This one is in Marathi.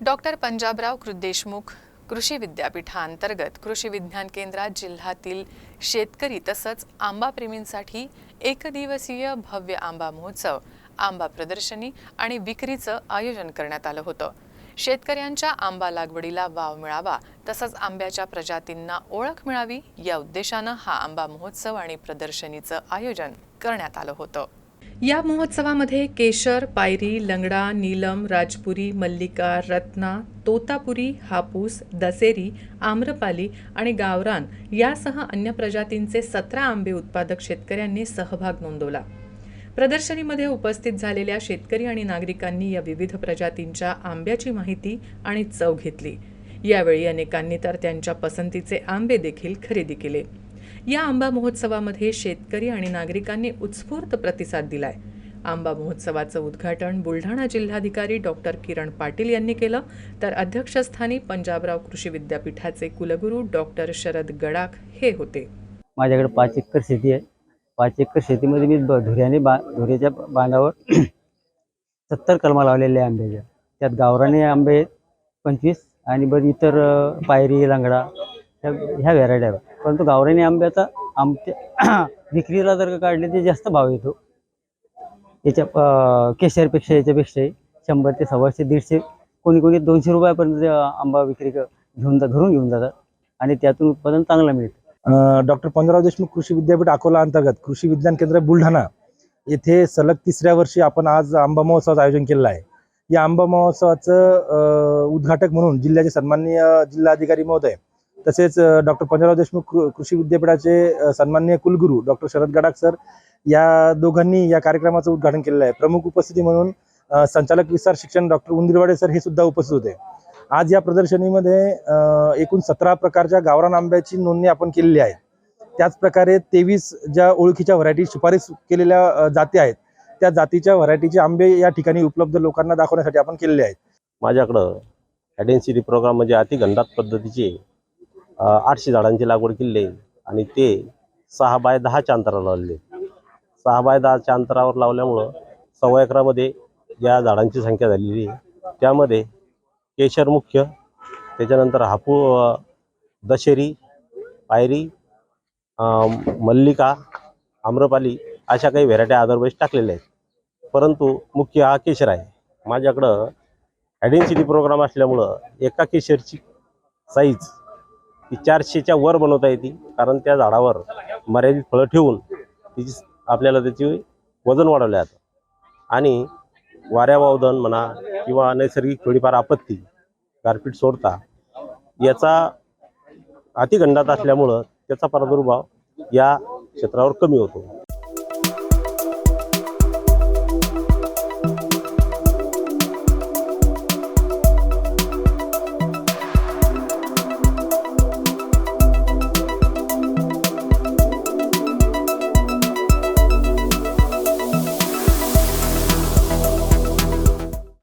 डॉक्टर पंजाबराव देशमुख कृषी विद्यापीठांतर्गत कृषी विज्ञान केंद्रात जिल्ह्यातील शेतकरी तसंच आंबा प्रेमींसाठी एकदिवसीय भव्य आंबा महोत्सव, आंबा प्रदर्शनी आणि विक्रीचं आयोजन करण्यात आलं होतं। शेतकऱ्यांच्या आंबा लागवडीला वाव मिळावा तसंच आंब्याच्या प्रजातींना ओळख मिळावी या उद्देशानं हा आंबा महोत्सव आणि प्रदर्शनीचं आयोजन करण्यात आलं होतं। या महोत्सवामध्ये केशर, पायरी, लंगडा, नीलम, राजपुरी, मल्लिका, रत्ना, तोतापुरी, हापूस, दसेरी, आम्रपाली आणि गावरान यासह अन्य प्रजातींचे 17 आंबे उत्पादक शेतकऱ्यांनी सहभाग नोंदवला। प्रदर्शनीमध्ये उपस्थित झालेल्या शेतकरी आणि नागरिकांनी या विविध प्रजातींच्या आंब्याची माहिती आणि चव घेतली। यावेळी अनेकांनी तर त्यांच्या पसंतीचे आंबे देखील खरेदी केले। या आंबा महोत्सवामध्ये शेतकरी आणि नागरिकांनी उत्स्फूर्त प्रतिसाद दिलाय। आंबा महोत्सवाचं उद्घाटन बुलढाणा जिल्हाधिकारी डॉक्टर किरण पाटील यांनी केलं, तर अध्यक्षस्थानी पंजाबराव कृषी विद्यापीठाचे कुलगुरू डॉक्टर शरद गडाख हे होते। माझ्याकडे 5 एकर शेती आहे। 5 एकर शेतीमध्ये मी धुऱ्याच्या बांधावर 70 कलमा लावलेल्या आंब्याच्या। त्यात गावरानी आंबे 25 आणि बरी इतर पायरी, लंगडा ह्या व्हरायटी आहेत। परंतु गावरानी आंब्याचा आमच्या विक्रीला जर काढले ते जास्त भाव येतो। याच्या केशरपेक्षा याच्यापेक्षाही 100 ते 125 150 कोणी 200 रुपयापर्यंत आंबा विक्री धरून घेऊन जातात आणि त्यातून उत्पादन चांगलं मिळतं। डॉक्टर पंजाबराव देशमुख कृषी विद्यापीठ अकोला अंतर्गत कृषी विज्ञान केंद्र बुलढाणा येथे सलग 3ऱ्या वर्षी आपण आज आंबा महोत्सवाचं आयोजन केलेलं आहे। या आंबा महोत्सवाचं उद्घाटक म्हणून जिल्ह्याचे सन्माननीय जिल्हाधिकारी महोदय तसेच डॉक्टर पंजाबराव देशमुख कृषी विद्यापीठाचे सन्माननीय कुलगुरू डॉक्टर शरद गडाख सर या दोघांनी या कार्यक्रमाचं उद्घाटन केलेलं आहे। प्रमुख उपस्थिती म्हणून संचालक विस्तार शिक्षण डॉक्टर उंदीरवाडे सर हे सुद्धा उपस्थित होते। आज या प्रदर्शनीमध्ये एकूण 17 प्रकारच्या गावरान आंब्याची नोंदणी आपण केलेली आहे। त्याच प्रकारे 23 ज्या ओळखीच्या व्हरायटी शिफारस केलेल्या जाती आहेत त्या जातीच्या व्हरायटीचे आंबे या ठिकाणी उपलब्ध लोकांना दाखवण्यासाठी आपण केलेले आहेत। माझ्याकडं ॲडेन्सिटी प्रोग्राम म्हणजे अतिघनदाट पद्धतीचे 800 झाडांची लागवड केली आहे आणि ते 6 बाय 10च्या अंतरावर लावलेले। 6 बाय 10च्या अंतरावर लावल्यामुळं 1.25 एकरामध्ये या झाडांची संख्या झालेली आहे। त्यामध्ये केशर मुख्य, त्याच्यानंतर दशेरी, पायरी, मल्लिका, आम्रपाली अशा काही व्हेरायटी अदरवाईज टाकलेल्या आहेत। परंतु मुख्य हा केशर आहे। माझ्याकडं ॲडेन्सिटी प्रोग्राम असल्यामुळं एका केशरची साईज ही 400च्या वर बनवता येते, कारण त्या झाडावर मर्यादित फळं ठेवून आपल्याला त्याची वजन वाढवलं जातं आणि वाऱ्यावावदान म्हणा किंवा नैसर्गिक थोडीफार आपत्ती गारपीट सोडता याचा अतिघनदाट असल्यामुळं त्याचा प्रादुर्भाव या क्षेत्रावर कमी होतो।